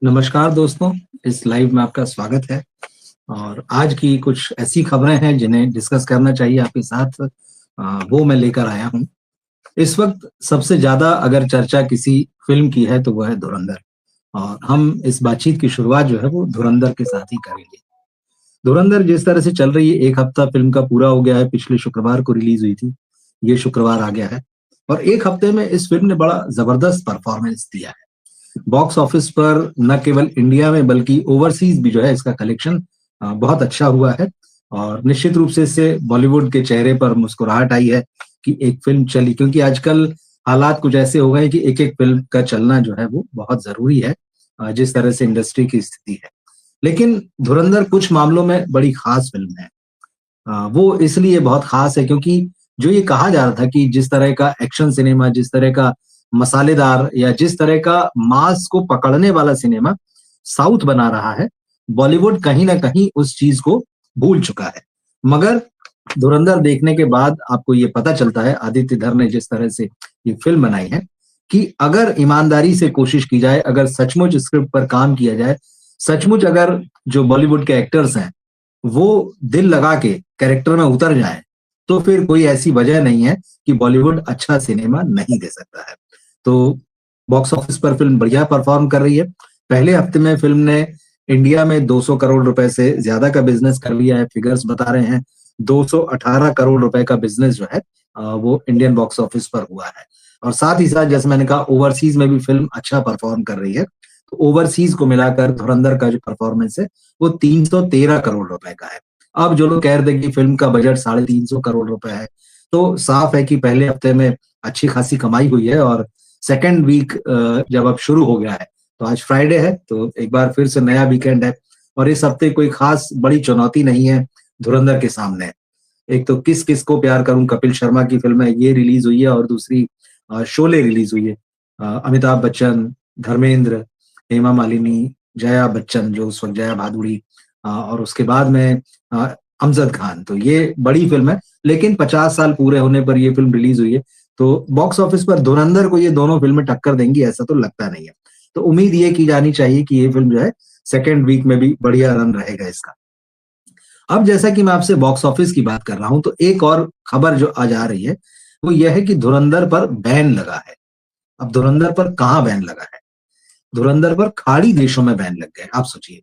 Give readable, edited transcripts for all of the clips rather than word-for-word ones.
नमस्कार दोस्तों, इस लाइव में आपका स्वागत है। और आज की कुछ ऐसी खबरें हैं जिन्हें डिस्कस करना चाहिए आपके साथ। वो मैं लेकर आया हूँ। इस वक्त सबसे ज़्यादा अगर चर्चा किसी फ़िल्म की है तो वो है धुरंधर। और हम इस बातचीत की शुरुआत जो है वो धुरंधर के साथ ही करेंगे। धुरंधर जिस तरह से चल रही है, 1 हफ्ता फ़िल्म का पूरा हो गया है, पिछले शुक्रवार को रिलीज़ हुई थी। ये शुक्रवार आ गया है और 1 हफ्ते में इस फ़िल्म ने बड़ा ज़बरदस्त परफ़ॉर्मेंस दिया है। बॉक्स ऑफिस पर न केवल इंडिया में बल्कि ओवरसीज भी जो है इसका कलेक्शन बहुत अच्छा हुआ है। और निश्चित रूप से इससे बॉलीवुड के चेहरे पर मुस्कुराहट आई है कि एक फिल्म चली, क्योंकि आजकल हालात कुछ ऐसे हो गए कि एक-एक फिल्म का चलना जो है वो बहुत ज़रूरी है, जिस तरह से इंडस्ट्री की स्थिति है। लेकिन धुरंधर कुछ मामलों में बड़ी ख़ास फ़िल्म है। वो इसलिए बहुत ख़ास है क्योंकि जो ये कहा जा रहा था कि जिस तरह का एक्शन सिनेमा, जिस तरह का मसालेदार या जिस तरह का मास को पकड़ने वाला सिनेमा साउथ बना रहा है, बॉलीवुड कहीं न कहीं उस चीज़ को भूल चुका है। मगर धुरंधर देखने के बाद आपको ये पता चलता है, आदित्य धर ने जिस तरह से ये फ़िल्म बनाई है, कि अगर ईमानदारी से कोशिश की जाए, अगर सचमुच स्क्रिप्ट पर काम किया जाए, सचमुच अगर जो बॉलीवुड के एक्टर्स हैं वो दिल लगा के कैरेक्टर में उतर जाएँ, तो फिर कोई ऐसी वजह नहीं है कि बॉलीवुड अच्छा सिनेमा नहीं दे सकता है। तो बॉक्स ऑफिस पर फ़िल्म बढ़िया परफ़ॉर्म कर रही है। पहले हफ्ते में फ़िल्म ने इंडिया में 200 करोड़ रुपए से ज़्यादा का बिज़नेस कर लिया है, फिगर्स बता रहे हैं। 218 करोड़ रुपए का बिज़नेस जो है वो इंडियन बॉक्स ऑफिस पर हुआ है। और साथ ही साथ जैसे मैंने कहा, ओवरसीज़ में भी फ़िल्म अच्छा परफ़ॉर्म कर रही है। तो ओवरसीज़ को मिलाकर धुरंधर का जो परफ़ॉर्मेंस है वो 313 करोड़ रुपए का है। अब जो लोग कह रहे थे कि फ़िल्म का बजट 350 करोड़ रुपए है, तो साफ है कि पहले हफ्ते में अच्छी खासी कमाई हुई है। और सेकंड वीक जब अब शुरू हो गया है, तो आज फ्राइडे है, तो एक बार फिर से नया वीकेंड है और इस हफ्ते कोई खास बड़ी चुनौती नहीं है धुरंधर के सामने। एक तो किस किस को प्यार करूं, कपिल शर्मा की फ़िल्म है, ये रिलीज़ हुई है और दूसरी शोले रिलीज़ हुई है। अमिताभ बच्चन, धर्मेंद्र, हेमा मालिनी, जया बच्चन जो उस वक़्त जया भादुड़ी, और उसके बाद में अ, अमजद खान। तो ये बड़ी फ़िल्म है, लेकिन 50 साल पूरे होने पर ये फ़िल्म रिलीज़ हुई है। तो बॉक्स ऑफिस पर धुरंधर को ये दोनों फ़िल्में टक्कर देंगी ऐसा तो लगता नहीं है। तो उम्मीद ये की जानी चाहिए कि ये फ़िल्म जो है सेकंड वीक में भी बढ़िया रन रहेगा इसका। अब जैसा कि मैं आपसे बॉक्स ऑफिस की बात कर रहा हूँ, तो एक और खबर जो आज आ रही है, वो ये है कि धुरंधर पर बैन लगा है। अब धुरंधर पर कहाँ बैन लगा है? धुरंधर पर खाड़ी देशों में बैन लग गया है। आप सोचिए,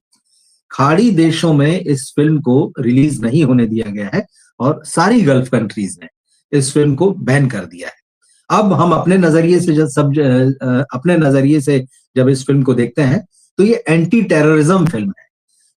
खाड़ी देशों में इस फ़िल्म को रिलीज़ नहीं होने दिया गया है और सारी गल्फ कंट्रीज़ ने इस फ़िल्म को बैन कर दिया है। अब हम अपने नज़रिए से अपने नज़रिए से जब इस फ़िल्म को देखते हैं, तो ये एंटी टेररिज़्म फ़िल्म है।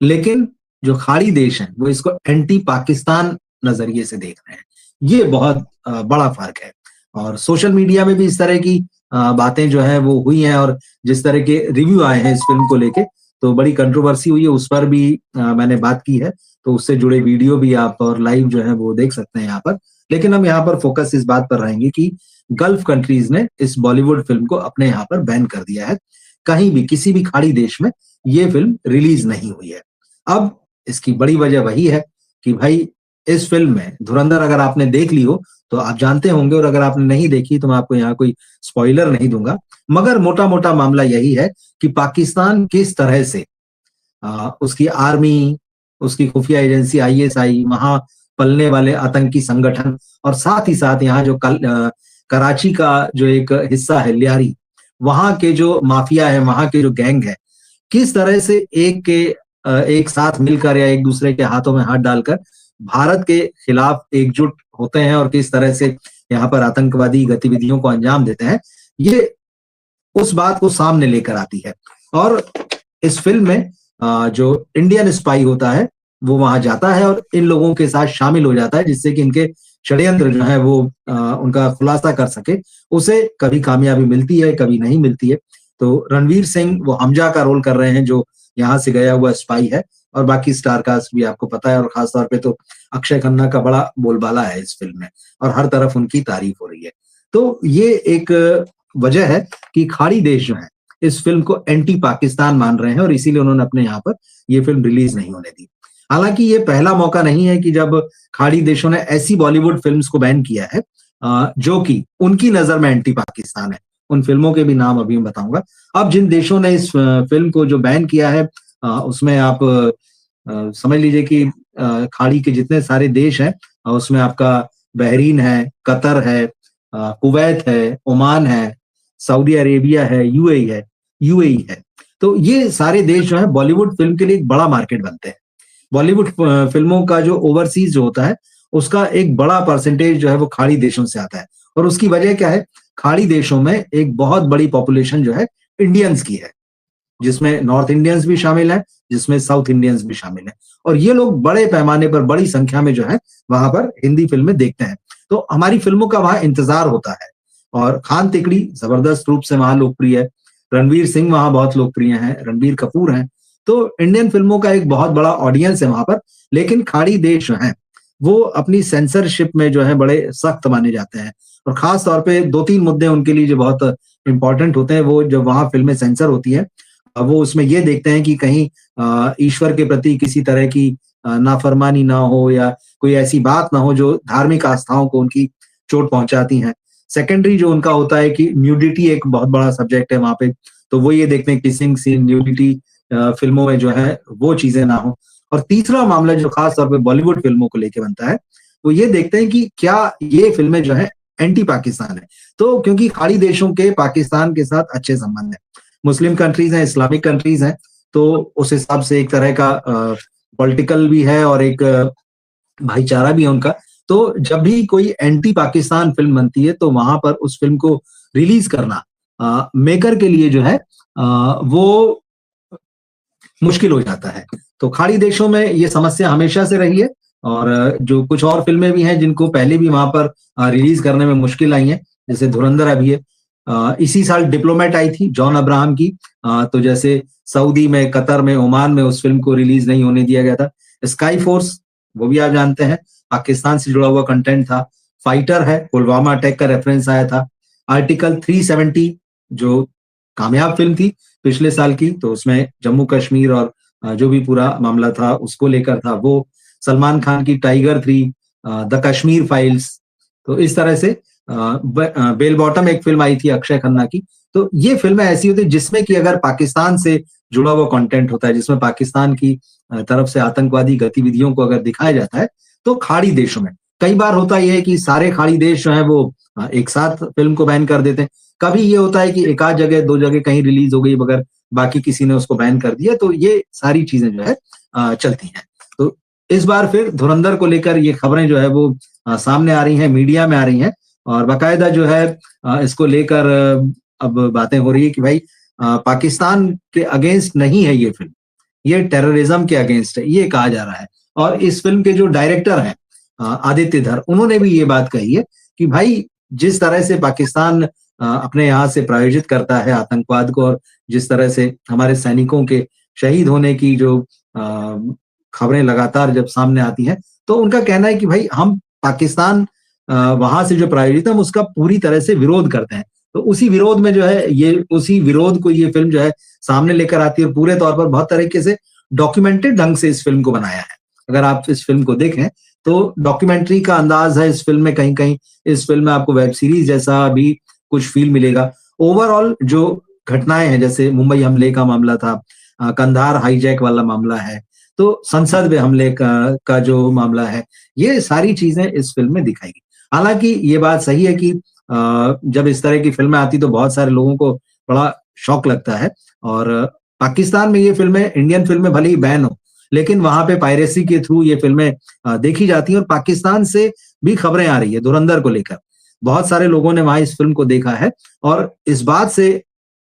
लेकिन जो खाड़ी देश हैं, वो इसको एंटी पाकिस्तान नज़रिए से देख रहे हैं। ये बहुत बड़ा फ़र्क है। और सोशल मीडिया में भी इस तरह की बातें जो हैं वो हुई हैं, और जिस तरह के रिव्यू आए हैं इस फ़िल्म को लेके, तो बड़ी कंट्रोवर्सी हुई है, उस पर भी मैंने बात की है। तो उससे जुड़े वीडियो भी आप और लाइव जो है वो देख सकते हैं यहाँ पर। लेकिन हम यहाँ पर फ़ोकस इस बात पर रहेंगे कि गल्फ कंट्रीज़ ने इस बॉलीवुड फ़िल्म को अपने यहाँ पर बैन कर दिया है। कहीं भी, किसी भी खाड़ी देश में ये फ़िल्म रिलीज़ नहीं हुई है। अब इसकी बड़ी वजह वही है कि भाई, इस फ़िल्म में धुरंधर अगर आपने देख ली हो, तो आप जानते होंगे, और अगर आपने नहीं देखी तो मैं आपको यहाँ कोई स्पॉइलर नहीं दूँगा। मगर मोटा-मोटा मामला यही है कि पाकिस्तान किस तरह से उसकी आर्मी, उसकी खुफिया एजेंसी आईएसआई, वहाँ पलने वाले आतंकी संगठन, और साथ ही साथ यहाँ जो कराची का जो एक हिस्सा है लियारी, वहाँ के जो माफिया है, वहाँ के जो गैंग है, किस तरह से एक साथ मिलकर या एक दूसरे के हाथों में हाथ डालकर भारत के खिलाफ एकजुट होते हैं, और किस तरह से यहाँ पर आतंकवादी गतिविधियों को अंजाम देते हैं, ये उस बात को सामने लेकर आती है। और इस फ़िल्म में जो इंडियन स्पाई होता है, वो वहाँ जाता है और इन लोगों के साथ शामिल हो जाता है, जिससे कि इनके षड्यंत्र जो है वो उनका खुलासा कर सके। उसे कभी कामयाबी मिलती है, कभी नहीं मिलती है। तो रणवीर सिंह वो हमजा का रोल कर रहे हैं, जो यहाँ से गया हुआ स्पाई है, और बाकी स्टार कास्ट भी आपको पता है, और खास तौर पे तो अक्षय खन्ना का बड़ा बोलबाला है इस फ़िल्म में, और हर तरफ उनकी तारीफ हो रही है। तो ये एक वजह है कि खाड़ी देश जो हैं, इस फ़िल्म को एंटी पाकिस्तान मान रहे हैं, और इसीलिए उन्होंने अपने यहाँ पर ये फ़िल्म रिलीज़ नहीं होने दी। हालाँकि ये पहला मौका नहीं है कि जब खाड़ी देशों ने ऐसी बॉलीवुड फ़िल्म्स को बैन किया है जो कि उनकी नज़र में एंटी पाकिस्तान है। उन फिल्मों के भी नाम अभी मैं बताऊंगा। अब जिन देशों ने इस फिल्म को जो बैन किया है, उसमें आप समझ लीजिए कि खाड़ी के जितने सारे देश हैं, उसमें आपका बहरीन है, कतर है, कुवैत है, ओमान है, सऊदी अरेबिया है, यूएई है। तो ये सारे देश जो है बॉलीवुड फिल्म के लिए एक बड़ा मार्केट बनते हैं। बॉलीवुड फिल्मों का जो ओवरसीज जो होता है, उसका एक बड़ा परसेंटेज जो है वो खाड़ी देशों से आता है। और उसकी वजह क्या है? खाड़ी देशों में एक बहुत बड़ी पॉपुलेशन जो है इंडियंस की है, जिसमें नॉर्थ इंडियंस भी शामिल हैं, जिसमें साउथ इंडियंस भी शामिल हैं। और ये लोग बड़े पैमाने पर, बड़ी संख्या में जो है वहां पर हिंदी फिल्में देखते हैं। तो हमारी फिल्मों का वहां इंतजार होता है। और खान तिकड़ी जबरदस्त रूप से वहां लोकप्रिय है। रणवीर सिंह वहां बहुत लोकप्रिय हैं, रणबीर कपूर हैं। तो इंडियन फिल्मों का एक बहुत बड़ा ऑडियंस है वहां पर। लेकिन खाड़ी देश जो है वो अपनी सेंसरशिप में जो है बड़े सख्त माने जाते हैं। और खास तौर पे 2-3 मुद्दे उनके लिए जो बहुत इंपॉर्टेंट होते हैं, वो जब वहां फिल्में सेंसर होती है, वो उसमें ये देखते हैं कि कहीं ईश्वर के प्रति किसी तरह की नाफरमानी ना हो, या कोई ऐसी बात ना हो जो धार्मिक आस्थाओं को उनकी चोट पहुंचाती हैं। सेकेंडरी जो उनका होता है कि न्यूडिटी एक बहुत बड़ा सब्जेक्ट है वहां पे, तो वो ये देखते हैं किसिंग सीन, न्यूडिटी फिल्मों में जो है वो चीजें ना हो। और तीसरा मामला जो खास तौर पे बॉलीवुड फिल्मों को लेके बनता है, वो ये देखते हैं कि क्या ये फिल्में जो है एंटी पाकिस्तान है। तो क्योंकि खाड़ी देशों के पाकिस्तान के साथ अच्छे संबंध है, मुस्लिम कंट्रीज हैं, इस्लामिक कंट्रीज हैं, तो उस हिसाब से एक तरह का पॉलिटिकल भी है और एक भाईचारा भी है उनका। तो जब भी कोई एंटी पाकिस्तान फिल्म बनती है, तो वहां पर उस फिल्म को रिलीज करना मेकर के लिए जो है वो मुश्किल हो जाता है। तो खाड़ी देशों में ये समस्या हमेशा से रही है। और जो कुछ और फिल्में भी हैं जिनको पहले भी वहां पर रिलीज करने में मुश्किल आई है, जैसे धुरंधर अभी है। इसी साल डिप्लोमेट आई थी जॉन अब्राहम की। तो जैसे सऊदी में, कतर में, ओमान में उस फिल्म को रिलीज नहीं होने दिया गया था। स्काई फोर्स, वो भी आप जानते हैं, पाकिस्तान से जुड़ा हुआ कंटेंट था। फाइटर है, पुलवामा अटैक का रेफरेंस आया था। आर्टिकल 370 जो कामयाब फिल्म थी पिछले साल की, तो उसमें जम्मू कश्मीर और जो भी पूरा मामला था उसको लेकर था वो। सलमान खान की टाइगर 3, द कश्मीर फाइल्स। तो इस तरह से बेल बॉटम एक फिल्म आई थी अक्षय खन्ना की। तो ये फिल्में ऐसी होती है जिसमें कि अगर पाकिस्तान से जुड़ा हुआ कंटेंट होता है, जिसमें पाकिस्तान की तरफ से आतंकवादी गतिविधियों को अगर दिखाया जाता है, तो खाड़ी देशों में कई बार होता यह है कि सारे खाड़ी देश जो है वो एक साथ फिल्म को बैन कर देते हैं। कभी ये होता है कि एक आध जगह, 2 जगह कहीं रिलीज हो गई मगर बाकी किसी ने उसको बैन कर दिया। तो ये सारी चीजें जो है चलती हैं। तो इस बार फिर धुरंधर को लेकर ये खबरें जो है वो सामने आ रही हैं, मीडिया में आ रही हैं। और बाकायदा जो है इसको लेकर अब बातें हो रही है कि भाई पाकिस्तान के अगेंस्ट नहीं है ये फिल्म, ये टेररिज्म के अगेंस्ट है, ये कहा जा रहा है। और इस फिल्म के जो डायरेक्टर हैं आदित्य धर, उन्होंने भी ये बात कही है कि भाई जिस तरह से पाकिस्तान अपने यहाँ से प्रायोजित करता है आतंकवाद को, और जिस तरह से हमारे सैनिकों के शहीद होने की जो खबरें लगातार जब सामने आती हैं, तो उनका कहना है कि भाई हम पाकिस्तान वहां से जो प्रायोजित है हम उसका पूरी तरह से विरोध करते हैं। तो उसी विरोध में जो है ये, उसी विरोध को ये फिल्म जो है सामने लेकर आती है। पूरे तौर पर बहुत तरीके से डॉक्यूमेंटेड ढंग से इस फिल्म को बनाया है। अगर आप इस फिल्म को देखें तो डॉक्यूमेंट्री का अंदाज है इस फिल्म में, कहीं कहीं इस फिल्म में आपको वेब सीरीज जैसा भी कुछ फील मिलेगा। ओवरऑल जो घटनाएं हैं, जैसे मुंबई हमले का मामला था, कंधार हाईजैक वाला मामला है, तो संसद में हमले का जो मामला है, ये सारी चीजें इस फिल्म में दिखाई गई। हालांकि ये बात सही है कि जब इस तरह की फिल्में आती तो बहुत सारे लोगों को बड़ा शौक लगता है। और पाकिस्तान में ये फिल्में, इंडियन फिल्में भले ही बैन हो, लेकिन वहां पे पायरेसी के थ्रू ये फिल्में देखी जाती हैं। और पाकिस्तान से भी खबरें आ रही है धुरंधर को लेकर। बहुत सारे लोगों ने वहां इस फिल्म को देखा है और इस बात से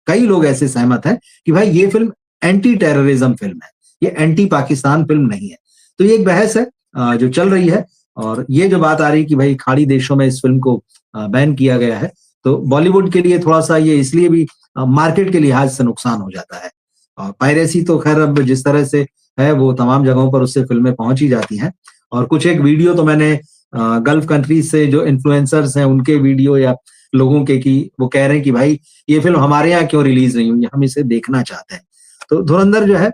कई लोग ऐसे सहमत हैं कि भाई ये फिल्म एंटी टेररिज्म फिल्म है, ये एंटी पाकिस्तान फिल्म नहीं है। तो ये एक बहस है जो चल रही है। और ये जो बात आ रही है कि भाई खाड़ी देशों में इस फिल्म को बैन किया गया है, तो बॉलीवुड के लिए थोड़ा सा ये इसलिए भी मार्केट के लिहाज से नुकसान हो जाता है। और पायरेसी तो खैर अब जिस तरह से है वो तमाम जगहों पर उससे फिल्में पहुंच ही जाती हैं। और कुछ एक वीडियो तो मैंने गल्फ कंट्रीज से जो इन्फ्लुएंसर्स हैं उनके वीडियो या लोगों के, की वो कह रहे हैं कि भाई ये फिल्म हमारे यहाँ क्यों रिलीज नहीं हुई, हम इसे देखना चाहते हैं। तो धुरंधर जो है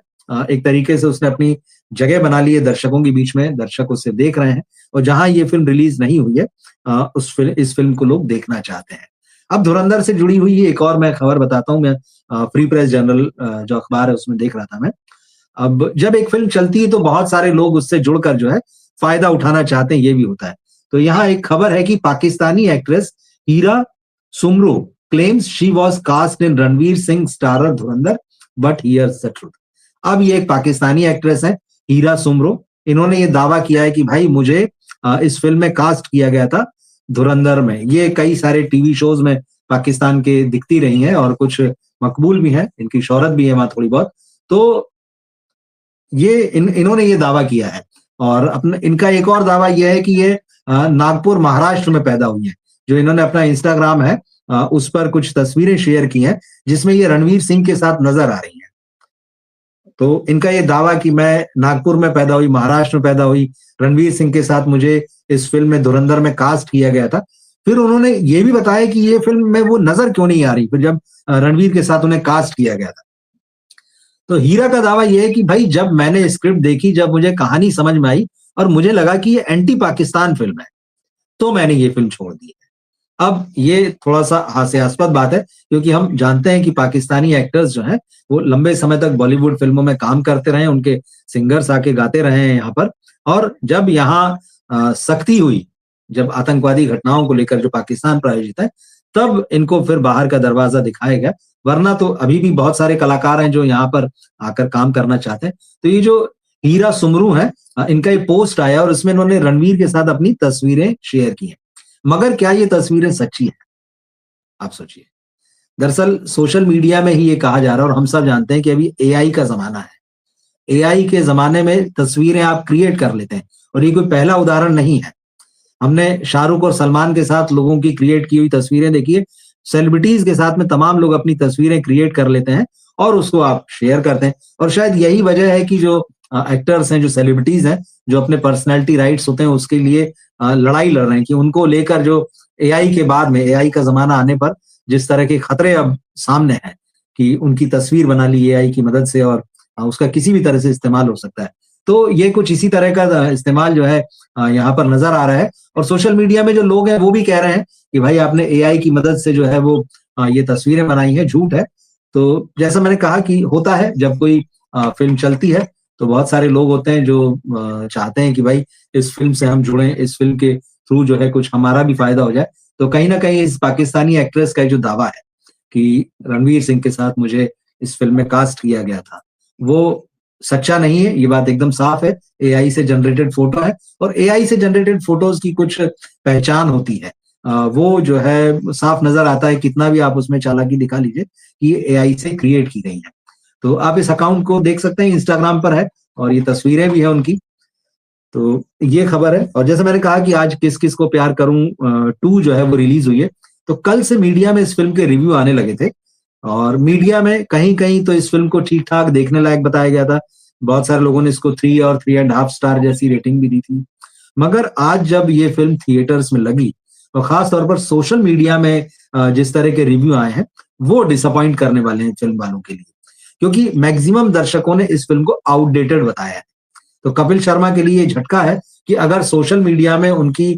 एक तरीके से उसने अपनी जगह बना ली है दर्शकों के बीच में, दर्शक उसे देख रहे हैं। और जहां ये फिल्म रिलीज नहीं हुई है इस फिल्म को लोग देखना चाहते हैं। अब धुरंधर से जुड़ी हुई एक और मैं खबर बताता हूँ। मैं फ्री प्रेस जर्नल जो अखबार है उसमें देख रहा था मैं। अब जब एक फिल्म चलती है तो बहुत सारे लोग उससे जुड़कर जो है फायदा उठाना चाहते हैं, ये भी होता है। तो यहाँ एक खबर है कि Pakistani actress Hira Soomro claims she was cast in Ranveer Singh starrer Dhurandhar but here's the truth. अब ये एक पाकिस्तानी एक्ट्रेस है हीरा सुमरो, इन्होंने ये दावा किया है कि भाई मुझे इस फिल्म में कास्ट किया गया था धुरंधर में। ये कई सारे टीवी शोज में पाकिस्तान के दिखती रही हैं और कुछ मकबूल भी हैं, इनकी शोहरत भी है वहां थोड़ी बहुत। तो ये इन्होंने ये दावा किया है। और अपना इनका एक और दावा यह है कि ये नागपुर महाराष्ट्र में पैदा हुई है। जो इन्होंने अपना इंस्टाग्राम है उस पर कुछ तस्वीरें शेयर की हैं जिसमें ये रणवीर सिंह के साथ नजर आ रही हैं। तो इनका ये दावा कि मैं नागपुर में पैदा हुई, महाराष्ट्र में पैदा हुई, रणवीर सिंह के साथ मुझे इस फिल्म में धुरंधर में कास्ट किया गया था। फिर उन्होंने ये भी बताया कि ये फिल्म में वो नजर क्यों नहीं आ रही फिर जब रणवीर के साथ उन्हें कास्ट किया गया था। तो हीरा का दावा यह है कि भाई जब मैंने स्क्रिप्ट देखी, जब मुझे कहानी समझ में आई और मुझे लगा कि ये एंटी पाकिस्तान फिल्म है, तो मैंने ये फिल्म छोड़ दी है। अब ये थोड़ा सा हास्यास्पद बात है क्योंकि हम जानते हैं कि पाकिस्तानी एक्टर्स जो हैं वो लंबे समय तक बॉलीवुड फिल्मों में काम करते रहे, उनके सिंगर्स आके गाते रहे हैं यहाँ पर। और जब यहाँ सख्ती हुई, जब आतंकवादी घटनाओं को लेकर जो पाकिस्तान प्रायोजित है, तब इनको फिर बाहर का दरवाजा दिखाया गया। वरना तो अभी भी बहुत सारे कलाकार हैं जो यहाँ पर आकर काम करना चाहते हैं। तो ये जो हीरा सुमरू है, इनका ये पोस्ट आया और इसमें इन्होंने रणवीर के साथ अपनी तस्वीरें शेयर की हैं। मगर क्या ये तस्वीरें सच्ची हैं? आप सोचिए। दरअसल सोशल मीडिया में ही ये कहा जा रहा है और हम सब जानते हैं कि अभी एआई का जमाना है। एआई के जमाने में तस्वीरें आप क्रिएट कर लेते हैं और ये कोई पहला उदाहरण नहीं है। हमने शाहरुख और सलमान के साथ लोगों की क्रिएट की हुई तस्वीरें देखी है। सेलिब्रिटीज के साथ में तमाम लोग अपनी तस्वीरें क्रिएट कर लेते हैं और उसको आप शेयर करते हैं। और शायद यही वजह है कि जो एक्टर्स हैं, जो सेलिब्रिटीज हैं, जो अपने पर्सनैलिटी राइट्स होते हैं उसके लिए लड़ाई लड़ रहे हैं कि उनको लेकर जो एआई के बाद में, एआई का जमाना आने पर जिस तरह के खतरे अब सामने हैं कि उनकी तस्वीर बना ली एआई की मदद से और उसका किसी भी तरह से इस्तेमाल हो सकता है। तो ये कुछ इसी तरह का इस्तेमाल जो है यहाँ पर नजर आ रहा है। और सोशल मीडिया में जो लोग हैं वो भी कह रहे हैं कि भाई आपने एआई की मदद से जो है वो ये तस्वीरें बनाई है, झूठ है। तो जैसा मैंने कहा कि होता है जब कोई फिल्म चलती है तो बहुत सारे लोग होते हैं जो चाहते हैं कि भाई इस फिल्म से हम जुड़ें, इस फिल्म के थ्रू जो है कुछ हमारा भी फायदा हो जाए। तो कहीं ना कहीं इस पाकिस्तानी एक्ट्रेस का जो दावा है कि रणवीर सिंह के साथ मुझे इस फिल्म में कास्ट किया गया था, वो सच्चा नहीं है। ये बात एकदम साफ है। एआई से जनरेटेड फोटो है और एआई से जनरेटेड फोटोज की कुछ पहचान होती है। वो जो है साफ नजर आता है, कितना भी आप उसमें चालाकी दिखा लीजिए कि ये एआई से क्रिएट की गई है। तो आप इस अकाउंट को देख सकते हैं, इंस्टाग्राम पर है और ये तस्वीरें भी है उनकी। तो ये खबर है। और जैसे मैंने कहा कि आज किस किस को प्यार करूं 2 जो है वो रिलीज हुई है, तो कल से मीडिया में इस फिल्म के रिव्यू आने लगे थे और मीडिया में कहीं कहीं तो इस फिल्म को ठीक ठाक देखने लायक बताया गया था। बहुत सारे लोगों ने इसको 3 और 3.5 स्टार जैसी रेटिंग भी दी थी। मगर आज जब ये फिल्म थिएटर्स में लगी और खास तौर पर सोशल मीडिया में जिस तरह के रिव्यू आए हैं वो डिसअपॉइंट करने वाले हैं फिल्म वालों के लिए, क्योंकि मैक्सिमम दर्शकों ने इस फिल्म को आउटडेटेड बताया है। तो कपिल शर्मा के लिए झटका है कि अगर सोशल मीडिया में उनकी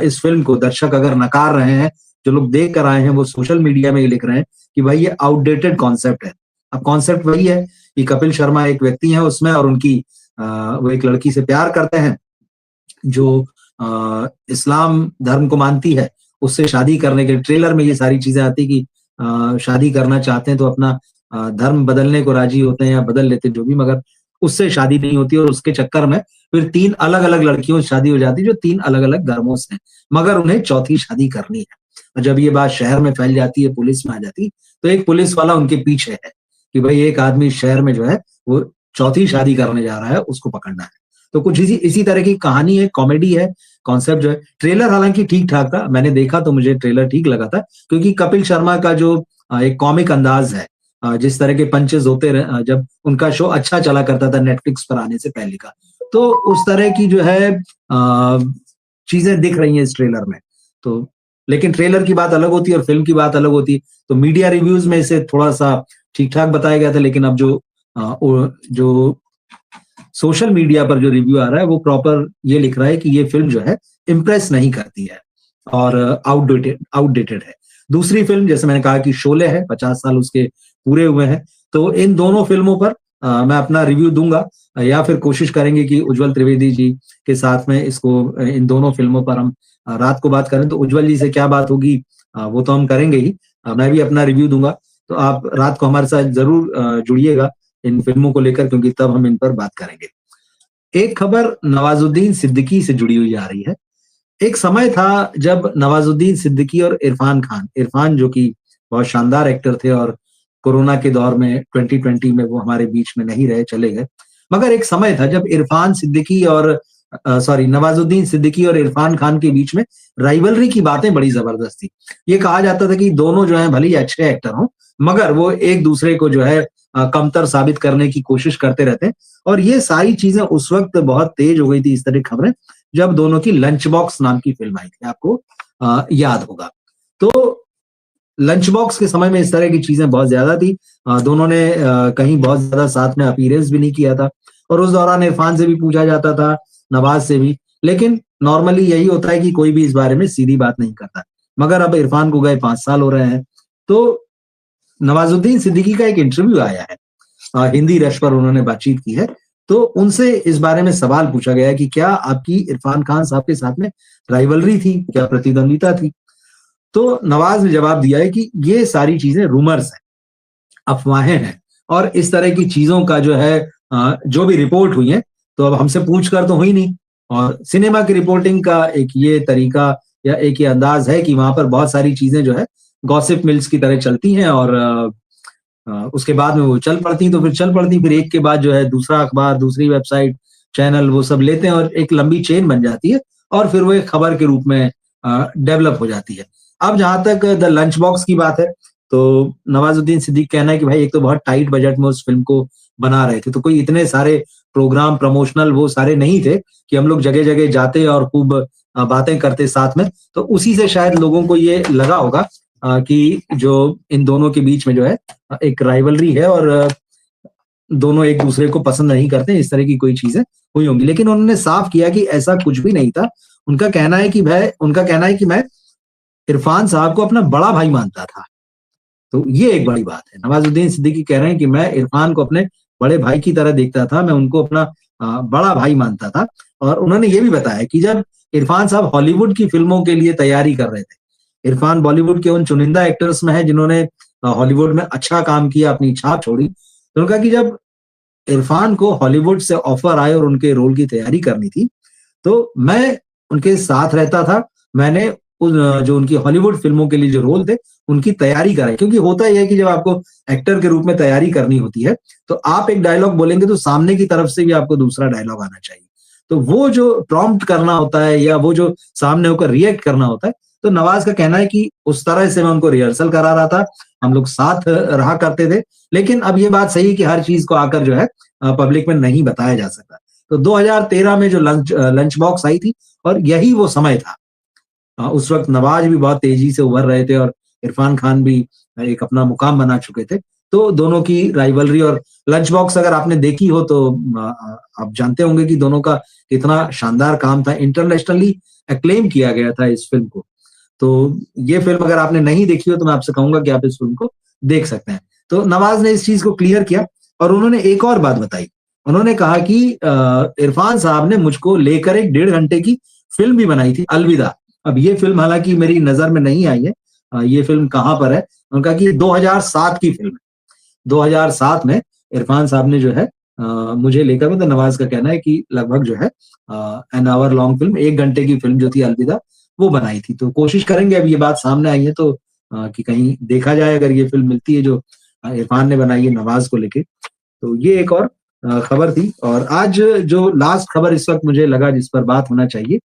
इस फिल्म को दर्शक अगर नकार रहे हैं, जो लोग देख कर आए हैं वो सोशल मीडिया में ये लिख रहे हैं कि भाई ये आउटडेटेड कॉन्सेप्ट है। अब कॉन्सेप्ट वही है कि कपिल शर्मा एक व्यक्ति है उसमें और उनकी वो एक लड़की से प्यार करते हैं जो इस्लाम धर्म को मानती है, उससे शादी करने के ट्रेलर में ये सारी चीजें आती कि शादी करना चाहते हैं तो अपना धर्म बदलने को राजी होते हैं या बदल लेते जो भी, मगर उससे शादी नहीं होती और उसके चक्कर में फिर 3 अलग अलग लड़कियों से शादी हो जाती जो 3 अलग अलग धर्मों से हैं, मगर उन्हें चौथी शादी करनी है। और जब ये बात शहर में फैल जाती है, पुलिस में आ जाती, तो एक पुलिस वाला उनके पीछे है कि भाई एक आदमी शहर में जो है वो चौथी शादी करने जा रहा है, उसको पकड़ना है। तो कुछ इसी तरह की कहानी है, कॉमेडी है, कॉन्सेप्ट जो है। ट्रेलर हालांकि ठीक ठाक था, मैंने देखा तो मुझे ट्रेलर ठीक लगा था क्योंकि कपिल शर्मा का जो एक कॉमिक अंदाज है, जिस तरह के पंचेस होते रहे जब उनका शो अच्छा चला करता था नेटफ्लिक्स पर आने से पहले का, तो उस तरह की जो है चीजें दिख रही हैं इस ट्रेलर में। तो लेकिन ट्रेलर की बात अलग होती है और फिल्म की बात अलग होती है। तो मीडिया रिव्यूज में इसे थोड़ा सा ठीक ठाक बताया गया था, लेकिन अब जो सोशल मीडिया पर जो रिव्यू आ रहा है वो प्रॉपर ये लिख रहा है कि ये फिल्म जो है इम्प्रेस नहीं करती है और आउटडेटेड है। दूसरी फिल्म जैसे मैंने कहा कि शोले है, 50 साल उसके पूरे हुए हैं, तो इन दोनों फिल्मों पर मैं अपना रिव्यू दूंगा, या फिर कोशिश करेंगे कि उज्ज्वल त्रिवेदी जी के साथ में इसको इन दोनों फिल्मों पर हम रात को बात करें। तो उज्ज्वल जी से क्या बात होगी वो तो हम करेंगे ही, मैं भी अपना रिव्यू दूंगा, तो आप रात को हमारे साथ जरूर जुड़िएगा इन फिल्मों को लेकर, क्योंकि तब हम इन पर बात करेंगे। एक खबर नवाजुद्दीन सिद्दीकी से जुड़ी हुई आ रही है। एक समय था जब नवाजुद्दीन सिद्दीकी और इरफान जो कि बहुत शानदार एक्टर थे, और कोरोना के दौर में 2020 में वो हमारे बीच में नहीं रहे, चले गए। मगर एक समय था जब नवाजुद्दीन सिद्दीकी और इरफान खान के बीच में राइवलरी की बातें बड़ी जबरदस्त थी। ये कहा जाता था कि दोनों जो है भले ही अच्छे एक्टर हों, मगर वो एक दूसरे को जो है कमतर साबित करने की कोशिश करते रहते हैं। और ये सारी चीजें उस वक्त बहुत तेज हो गई थी, इस तरह की खबरें, जब दोनों की लंच बॉक्स नाम की फिल्म आई थी, आपको याद होगा। तो लंच बॉक्स के समय में इस तरह की चीजें बहुत ज्यादा थी। दोनों ने कहीं बहुत ज्यादा साथ में अपीयरेंस भी नहीं किया था, और उस दौरान इरफान से भी पूछा जाता था, नवाज से भी, लेकिन नॉर्मली यही होता है कि कोई भी इस बारे में सीधी बात नहीं करता। मगर अब इरफान को गए 5 साल हो रहे हैं, तो नवाजुद्दीन सिद्दीकी का एक इंटरव्यू आया है, हिंदी रश पर उन्होंने बातचीत की है। तो उनसे इस बारे में सवाल पूछा गया कि क्या आपकी इरफान खान साहब के साथ में राइवलरी थी, क्या प्रतिद्वंदिता थी? तो नवाज ने जवाब दिया है कि ये सारी चीजें रूमर्स हैं, अफवाहें हैं, और इस तरह की चीजों का जो है जो भी रिपोर्ट हुई है, तो अब हमसे पूछ कर तो हुई नहीं। और सिनेमा की रिपोर्टिंग का एक ये तरीका या एक ये अंदाज है कि वहां पर बहुत सारी चीजें जो है गॉसिप मिल्स की तरह चलती हैं, और उसके बाद में वो चल पड़ती, तो फिर चल पड़ती, फिर एक के बाद जो है दूसरा अखबार, दूसरी वेबसाइट, चैनल, वो सब लेते हैं, और एक लंबी चेन बन जाती है, और फिर वो एक खबर के रूप में डेवलप हो जाती है। अब जहां तक द लंच बॉक्स की बात है, तो नवाजुद्दीन सिद्दीकी कहना है कि भाई एक तो बहुत टाइट बजट में उस फिल्म को बना रहे थे, तो कोई इतने सारे प्रोग्राम प्रमोशनल वो सारे नहीं थे कि हम लोग जगह जगह जाते और खूब बातें करते साथ में। तो उसी से शायद लोगों को ये लगा होगा कि जो इन दोनों के बीच में जो है एक राइवलरी है, और दोनों एक दूसरे को पसंद नहीं करते, इस तरह की कोई चीजें हुई होंगी। लेकिन उन्होंने साफ किया कि ऐसा कुछ भी नहीं था। उनका कहना है कि मैं इरफान साहब को अपना बड़ा भाई मानता था। तो ये एक बड़ी बात है। नवाजुद्दीन सिद्दीकी कह रहे हैं कि मैं इरफान को अपने बड़े भाई की तरह देखता था, मैं उनको अपना बड़ा भाई मानता था। और उन्होंने ये भी बताया कि जब इरफान साहब हॉलीवुड की फिल्मों के लिए तैयारी कर रहे थे, इरफान बॉलीवुड के उन चुनिंदा एक्टर्स में है जिन्होंने हॉलीवुड में अच्छा काम किया, अपनी छाप छोड़ी। तो उन्होंने कहा कि जब इरफान को हॉलीवुड से ऑफर आए और उनके रोल की तैयारी करनी थी, तो मैं उनके साथ रहता था। मैंने जो उनकी हॉलीवुड फिल्मों के लिए जो रोल थे, उनकी तैयारी कराई। क्योंकि होता यह है कि जब आपको एक्टर के रूप में तैयारी करनी होती है, तो आप एक डायलॉग बोलेंगे तो सामने की तरफ से भी आपको दूसरा डायलॉग आना चाहिए। तो वो जो प्रॉम्प्ट करना होता है, या वो जो सामने होकर रिएक्ट करना होता है, तो नवाज का कहना है कि उस तरह से मैं उनको रिहर्सल करा रहा था, हम लोग साथ रहा करते थे। लेकिन अब ये बात सही है कि हर चीज को आकर जो है पब्लिक में नहीं बताया जा सकता। तो 2013 में जो लंच बॉक्स आई थी, और यही वो समय था। उस वक्त नवाज भी बहुत तेजी से उभर रहे थे, और इरफान खान भी एक अपना मुकाम बना चुके थे। तो दोनों की राइवलरी, और लंच बॉक्स अगर आपने देखी हो तो आप जानते होंगे कि दोनों का कितना शानदार काम था। इंटरनेशनली एक्लेम किया गया था इस फिल्म को। तो ये फिल्म अगर आपने नहीं देखी हो तो मैं आपसे कहूंगा कि आप इस फिल्म को देख सकते हैं। तो नवाज ने इस चीज को क्लियर किया, और उन्होंने एक और बात बताई। उन्होंने कहा कि इरफान साहब ने मुझको लेकर एक 1.5 घंटे की फिल्म भी बनाई थी, अलविदा। अब ये फिल्म हालांकि मेरी नजर में नहीं आई है, ये फिल्म कहाँ पर है? उन्होंने कहा कि 2007 की फिल्म है। 2007 में इरफान साहब ने जो है मुझे लेकर, मतलब नवाज का कहना है कि लगभग जो है एन आवर लॉन्ग फिल्म, 1 घंटे की फिल्म जो थी अलविदा, वो बनाई थी। तो कोशिश करेंगे, अब ये बात सामने आई है तो कि कहीं देखा जाए अगर ये फिल्म मिलती है जो इरफान ने बनाई है नवाज को लेके। तो ये एक और खबर थी। और आज जो लास्ट खबर इस वक्त मुझे लगा जिस पर बात होना चाहिए,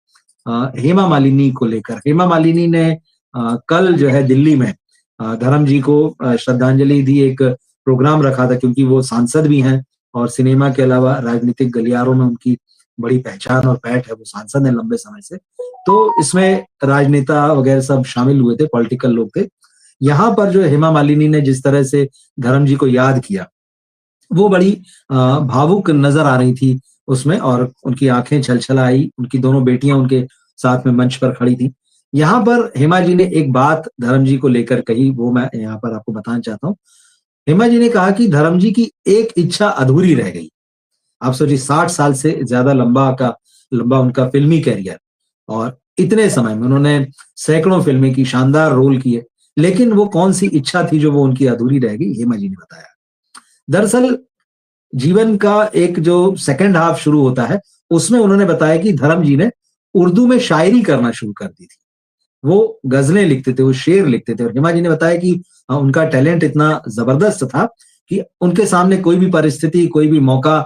हेमा मालिनी को लेकर। हेमा मालिनी ने कल जो है दिल्ली में धर्म जी को श्रद्धांजलि दी, एक प्रोग्राम रखा था, क्योंकि वो सांसद भी हैं, और सिनेमा के अलावा राजनीतिक गलियारों में उनकी बड़ी पहचान और पैठ है, वो सांसद है लंबे समय से। तो इसमें राजनेता वगैरह सब शामिल हुए थे, पॉलिटिकल लोग थे। यहाँ पर जो हेमा मालिनी ने जिस तरह से धर्म जी को याद किया, वो बड़ी भावुक नजर आ रही थी उसमें, और उनकी आंखें छलछला आई। उनकी दोनों बेटियां उनके साथ में मंच पर खड़ी थी। यहाँ पर हेमा जी ने एक बात धर्म जी को लेकर कही, वो मैं यहाँ पर आपको बताना चाहता हूँ। हेमा जी ने कहा कि धर्म जी की एक इच्छा अधूरी रह गई। आप सोचिए 60 साल से ज़्यादा लंबा उनका फ़िल्मी करियर, और इतने समय में उन्होंने सैकड़ों फ़िल्में की, शानदार रोल किए, लेकिन वो कौन-सी इच्छा थी जो वो उनकी अधूरी रह गई, हेमा जी ने बताया। दरअसल जीवन का एक जो सेकंड हाफ शुरू होता है, उसमें उन्होंने बताया कि धर्म जी ने उर्दू में शायरी करना शुरू कर दी थी। वो गज़लें लिखते थे, वो शेर लिखते थे, और हेमा जी ने बताया कि उनका टैलेंट इतना ज़बरदस्त था कि उनके सामने कोई भी परिस्थिति, कोई भी मौका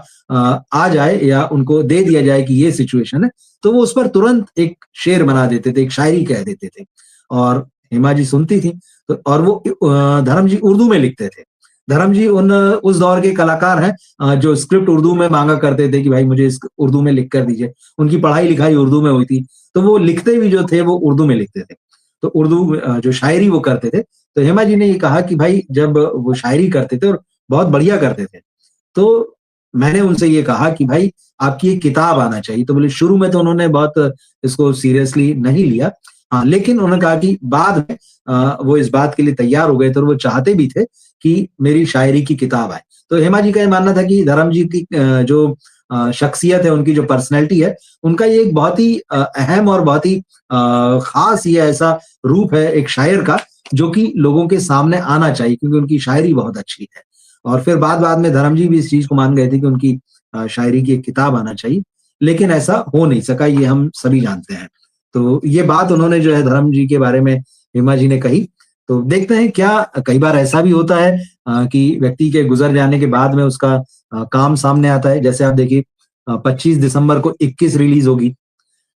आ जाए या उनको दे दिया जाए कि ये सिचुएशन है, तो वो उस पर तुरंत एक शेर बना देते थे, एक शायरी कह देते थे। और हेमा जी सुनती थी, तो और वो धर्म जी उर्दू में लिखते थे। धर्म जी उस दौर के कलाकार हैं जो स्क्रिप्ट उर्दू में माँगा करते थे कि भाई मुझे इस उर्दू में लिख कर दीजिए। उनकी पढ़ाई-लिखाई उर्दू में हुई थी, तो वो लिखते भी जो थे वो उर्दू में लिखते थे। तो उर्दू जो शायरी वो करते थे, तो हेमा जी ने ये कहा कि भाई जब वो शायरी करते थे और बहुत बढ़िया करते थे, तो मैंने उनसे ये कहा कि भाई आपकी एक किताब आना चाहिए। तो बोले शुरू में तो उन्होंने बहुत इसको सीरियसली नहीं लिया। हाँ, लेकिन उन्होंने कहा कि बाद में वो इस बात के लिए तैयार हो गए थे और वो चाहते भी थे कि मेरी शायरी की किताब आए। तो हेमा जी का ये मानना था कि धर्म जी की जो शख्सियत है, उनकी जो पर्सनैलिटी है, उनका ये एक बहुत ही अहम और बहुत ही ख़ास ये ऐसा रूप है एक शायर का, जो कि लोगों के सामने आना चाहिए क्योंकि उनकी शायरी बहुत अच्छी है। और फिर बाद-बाद में धर्म जी भी इस चीज़ को मान गए थे कि उनकी शायरी की एक किताब आना चाहिए, लेकिन ऐसा हो नहीं सका, ये हम सभी जानते हैं। तो ये बात उन्होंने जो है धर्म जी के बारे में हेमा जी ने कही। तो देखते हैं क्या कई बार ऐसा भी होता है कि व्यक्ति के गुज़र जाने के बाद में उसका काम सामने आता है। जैसे आप देखिए 25 दिसंबर को 21 रिलीज़ होगी,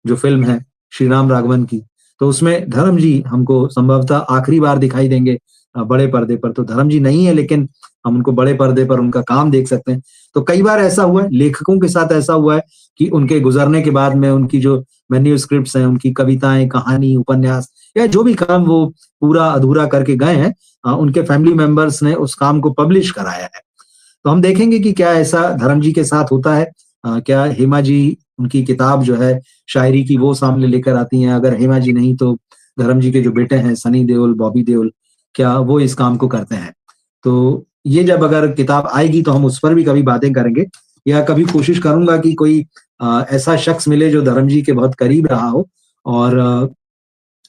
जो फ़िल्म है श्री राम राघवन की। तो उसमें धर्म जी हमको संभवतः आखिरी बार दिखाई देंगे बड़े पर्दे पर। तो धर्म जी नहीं है, लेकिन हम उनको बड़े पर्दे पर उनका काम देख सकते हैं। तो कई बार ऐसा हुआ है, लेखकों के साथ ऐसा हुआ है कि उनके गुज़रने के बाद में उनकी जो मैन्युस्क्रिप्ट्स हैं, उनकी कविताएँ, कहानी, उपन्यास या जो भी काम वो पूरा अधूरा करके गए हैं, उनके फैमिली मेंबर्स ने उस काम को पब्लिश कराया है। तो हम देखेंगे कि क्या ऐसा धर्म जी के साथ होता है? क्या हेमा जी उनकी किताब जो है शायरी की वो सामने लेकर आती हैं? अगर हेमा जी नहीं तो धर्म जी के जो बेटे हैं सनी देओल, बॉबी देओल, क्या वो इस काम को करते हैं? तो ये जब अगर किताब आएगी तो हम उस पर भी कभी बातें करेंगे, या कभी कोशिश करूँगा कि कोई ऐसा शख्स मिले जो धर्म जी के बहुत करीब रहा हो और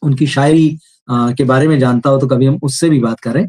उनकी शायरी के बारे में जानता हो, तो कभी हम उससे भी बात करें।